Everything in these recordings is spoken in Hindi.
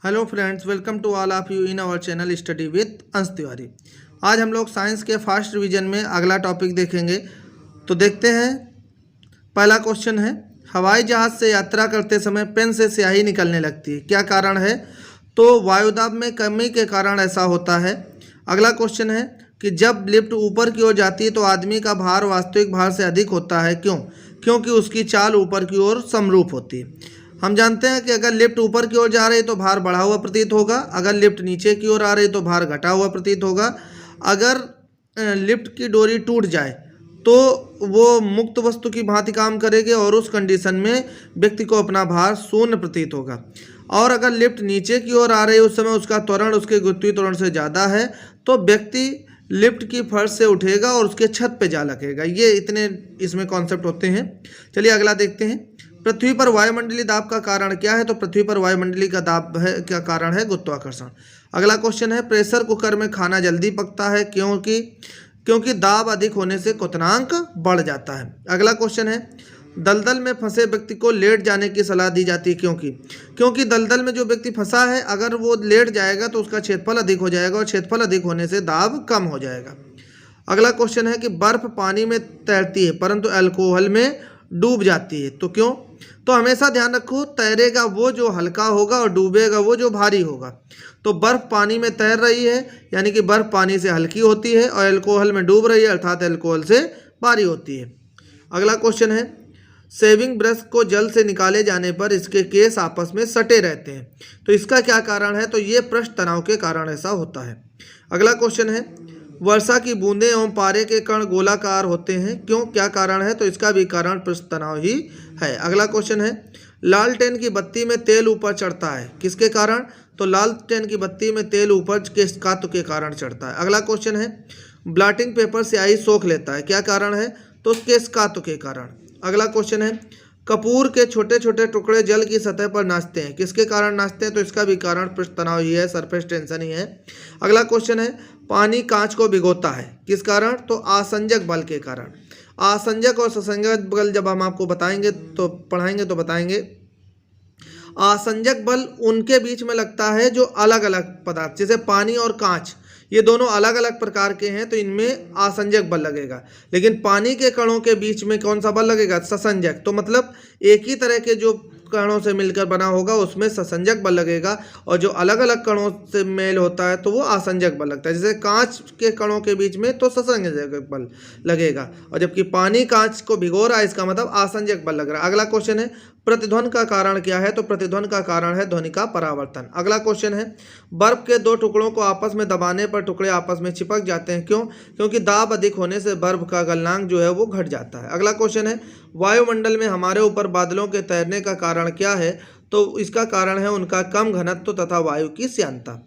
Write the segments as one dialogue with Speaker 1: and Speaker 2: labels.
Speaker 1: Hello friends, welcome to all of you in our channel study with Ansh Tiwari. आज हम लोग साइंस के फर्स्ट रिवीजन में अगला टॉपिक देखेंगे। तो देखते हैं। पहला क्वेश्चन है, हवाई जहाज़ से यात्रा करते समय पेन से स्याही निकलने लगती है, क्या कारण है? तो वायुदाब में कमी के कारण ऐसा होता है। अगला क्वेश्चन है कि जब लिफ्ट ऊपर की ओर जाती है तो आदमी का भार वास्तविक भार से अधिक होता है, क्यों? क्योंकि उसकी चाल ऊपर की ओर समरूप होती है। हम जानते हैं कि अगर लिफ्ट ऊपर की ओर जा रही है तो भार बढ़ा हुआ प्रतीत होगा, अगर लिफ्ट नीचे की ओर आ रही तो भार घटा हुआ प्रतीत होगा। अगर लिफ्ट की डोरी टूट जाए तो वो मुक्त वस्तु की भांति काम करेगी और उस कंडीशन में व्यक्ति को अपना भार शून्य प्रतीत होगा। और अगर लिफ्ट नीचे की ओर आ रही है उस समय उसका त्वरण उसके गुरुत्वीय त्वरण से ज़्यादा है तो व्यक्ति लिफ्ट की फर्श से उठेगा और उसके छत पे जा लगेगा। ये इतने इसमें कॉन्सेप्ट होते हैं। चलिए अगला देखते हैं। पृथ्वी पर वायुमंडलीय दाब का कारण क्या है? तो पृथ्वी पर वायुमंडलीय का दाब है क्या कारण है? गुरुत्वाकर्षण। अगला क्वेश्चन है, प्रेशर कुकर में खाना जल्दी पकता है, क्योंकि दाब अधिक होने से क्वथनांक बढ़ जाता है। अगला क्वेश्चन है, दलदल में फंसे व्यक्ति को लेट जाने की सलाह दी जाती है, क्योंकि दलदल में जो व्यक्ति फंसा है अगर वो लेट जाएगा तो उसका क्षेत्रफल अधिक हो जाएगा और क्षेत्रफल अधिक होने से दाब कम हो जाएगा। अगला क्वेश्चन है कि बर्फ पानी में तैरती है परंतु अल्कोहल में डूब जाती है, तो क्यों? तो हमेशा ध्यान रखो, तैरेगा वो जो हल्का होगा और डूबेगा वो जो भारी होगा। तो बर्फ पानी में तैर रही है यानी कि बर्फ पानी से हल्की होती है और अल्कोहल में डूब रही है अर्थात अल्कोहल से भारी होती है। अगला क्वेश्चन है, शेविंग ब्रश को जल से निकाले जाने पर इसके केस आपस में सटे रहते हैं, तो इसका क्या कारण है? तो ये पृष्ठ तनाव के कारण ऐसा होता है। अगला क्वेश्चन है, वर्षा की बूंदें एवं पारे के कण गोलाकार होते हैं, क्यों? क्या कारण है? तो इसका भी कारण पृष्ठ तनाव ही है। अगला क्वेश्चन है, लालटेन की बत्ती में तेल ऊपर चढ़ता है, किसके कारण? तो लालटेन की बत्ती में तेल ऊपर किस धातु के कारण चढ़ता है। अगला क्वेश्चन है, ब्लॉटिंग पेपर स्याही सोख लेता है, क्या कारण है? तो किस धातु के कारण। अगला क्वेश्चन है, कपूर के छोटे छोटे टुकड़े जल की सतह पर नाचते हैं, किसके कारण नाचते हैं? तो इसका भी कारण पृष्ठ तनाव ही है, सरफेस टेंशन ही है। अगला क्वेश्चन है, पानी कांच को भिगोता है, किस कारण? तो आसंजक बल के कारण। आसंजक और ससंजक बल जब हम आपको बताएंगे तो पढ़ाएंगे तो बताएंगे। आसंजक बल उनके बीच में लगता है जो अलग अलग पदार्थ, जैसे पानी और कांच ये दोनों अलग अलग प्रकार के हैं तो इनमें आसंजक बल लगेगा, लेकिन पानी के कणों के बीच में कौन सा बल लगेगा? ससंजक। तो मतलब एक ही तरह के जो कणों से मिलकर बना होगा उसमें ससंजक बल लगेगा और जो अलग अलग कणों से मेल होता है तो वो आसंजक बल लगता है। जैसे कांच के कणों के बीच में तो ससंजक बल लगेगा और जबकि पानी कांच को भिगो रहा है इसका मतलब आसंजक बल लग रहा है। अगला क्वेश्चन है, प्रतिध्वनि का कारण क्या है? तो प्रतिध्वनि का कारण है ध्वनि का परावर्तन। अगला क्वेश्चन है, बर्फ के दो टुकड़ों को आपस में दबाने पर टुकड़े आपस में चिपक जाते हैं, क्यों? क्योंकि दाब अधिक होने से बर्फ का गलनांक जो है वो घट जाता है। अगला क्वेश्चन है, वायुमंडल में हमारे ऊपर बादलों के तैरने का कारण क्या है? तो इसका कारण है उनका कम घनत्व तथा वायु की श्यानता।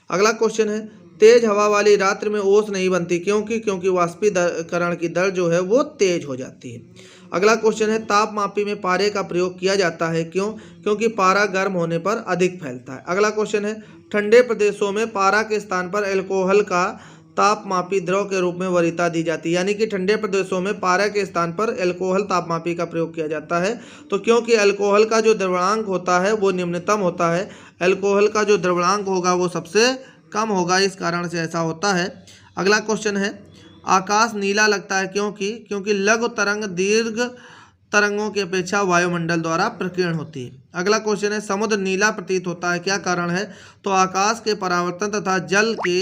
Speaker 1: अगला क्वेश्चन है, तेज हवा वाली रात्रि में ओस नहीं बनती, क्योंकि वाष्पीकरण की दर जो है वो तेज हो जाती है। अगला क्वेश्चन है, तापमापी में पारे का प्रयोग किया जाता है, क्योंकि पारा गर्म होने पर अधिक फैलता है। अगला क्वेश्चन है, ठंडे प्रदेशों में पारा के स्थान पर अल्कोहल का तापमापी द्रव के रूप में वरीयता दी जाती है, यानी कि ठंडे प्रदेशों में पारा के स्थान पर अल्कोहल तापमापी का प्रयोग किया जाता है। तो क्योंकि अल्कोहल का जो द्रव्यंक होता है वो निम्नतम होता है, अल्कोहल का जो द्रव्यंक होगा वो सबसे कम होगा, इस कारण से ऐसा होता है। अगला क्वेश्चन है, आकाश नीला लगता है, क्योंकि लघु तरंग दीर्घ तरंगों की अपेक्षा वायुमंडल द्वारा प्रकीर्ण होती है। अगला क्वेश्चन है, समुद्र नीला प्रतीत होता है, क्या कारण है? तो आकाश के परावर्तन तथा जल के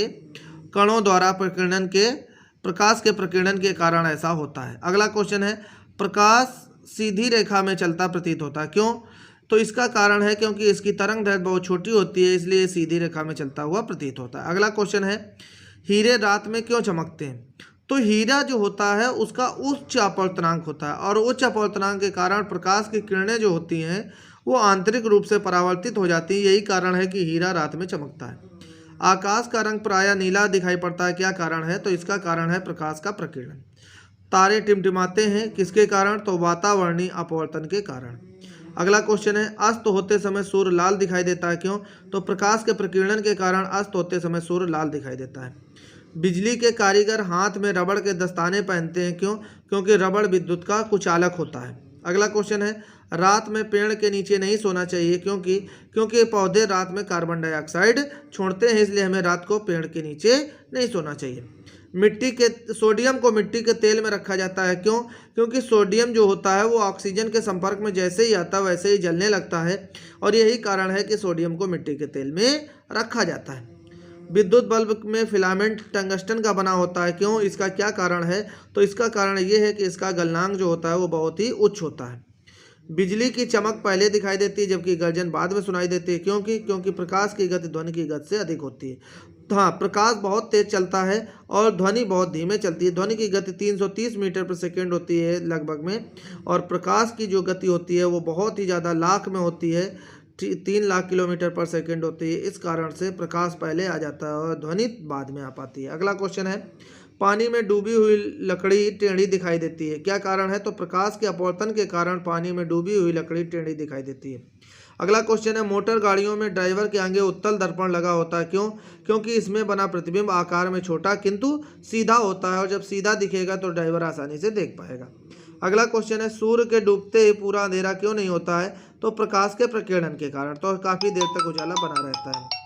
Speaker 1: कणों द्वारा प्रकाश के प्रकीर्णन के कारण ऐसा होता है। अगला क्वेश्चन है, प्रकाश सीधी रेखा में चलता प्रतीत होता है, क्यों? तो इसका कारण है क्योंकि इसकी तरंग दैर्घ्य बहुत छोटी होती है इसलिए सीधी रेखा में चलता हुआ प्रतीत होता है। अगला क्वेश्चन है, हीरे रात में क्यों चमकते हैं? तो हीरा जो होता है उसका उच्च अपवर्तनांक होता है और उच्च अपवर्तनांक के कारण प्रकाश की किरणें जो होती हैं वो आंतरिक रूप से परावर्तित हो जाती है, यही कारण है कि हीरा रात में चमकता है। आकाश का रंग प्रायः नीला दिखाई पड़ता है, क्या कारण है? तो इसका कारण है प्रकाश का प्रकीर्णन। तारे टिमटिमाते हैं, किसके कारण? तो वातावरणीय अपवर्तन के कारण। अगला क्वेश्चन है, अस्त होते समय सूर्य लाल दिखाई देता है, क्यों? तो प्रकाश के प्रकीर्णन के कारण अस्त होते समय सूर्य लाल दिखाई देता है। बिजली के कारीगर हाथ में रबड़ के दस्ताने पहनते हैं, क्योंकि रबड़ विद्युत का कुचालक होता है। अगला क्वेश्चन है, रात में पेड़ के नीचे नहीं सोना चाहिए क्योंकि पौधे रात में कार्बन डाइऑक्साइड छोड़ते हैं, इसलिए हमें रात को पेड़ के नीचे नहीं सोना चाहिए। सोडियम को मिट्टी के तेल में रखा जाता है, क्यों? क्योंकि सोडियम जो होता है वो ऑक्सीजन के संपर्क में जैसे ही आता है वैसे ही जलने लगता है, और यही कारण है कि सोडियम को मिट्टी के तेल में रखा जाता है। विद्युत बल्ब में फिलामेंट टंगस्टन का बना होता है, क्यों? इसका क्या कारण है? तो इसका कारण ये है कि इसका गलनांक जो होता है वो बहुत ही उच्च होता है। बिजली की चमक पहले दिखाई देती है जबकि गर्जन बाद में सुनाई देती है, क्योंकि प्रकाश की गति ध्वनि की गति से अधिक होती है। तो हाँ, प्रकाश बहुत तेज चलता है और ध्वनि बहुत धीमे चलती है। ध्वनि की गति 330 मीटर पर सेकेंड होती है लगभग में, और प्रकाश की जो गति होती है वो बहुत ही ज़्यादा लाख में होती है, 3 लाख किलोमीटर पर सेकेंड होती है। इस कारण से प्रकाश पहले आ जाता है और ध्वनि बाद में आ पाती है। अगला क्वेश्चन है, पानी में डूबी हुई लकड़ी टेढ़ी दिखाई देती है, क्या कारण है? तो प्रकाश के अपवर्तन के कारण पानी में डूबी हुई लकड़ी टेढ़ी दिखाई देती है। अगला क्वेश्चन है, मोटर गाड़ियों में ड्राइवर के आगे उत्तल दर्पण लगा होता है, क्यों? क्योंकि इसमें बना प्रतिबिंब आकार में छोटा किंतु सीधा होता है, और जब सीधा दिखेगा तो ड्राइवर आसानी से देख पाएगा। अगला क्वेश्चन है, सूर्य के डूबते ही पूरा अंधेरा क्यों नहीं होता है? तो प्रकाश के प्रकीर्णन के कारण, तो काफ़ी देर तक उजाला बना रहता है।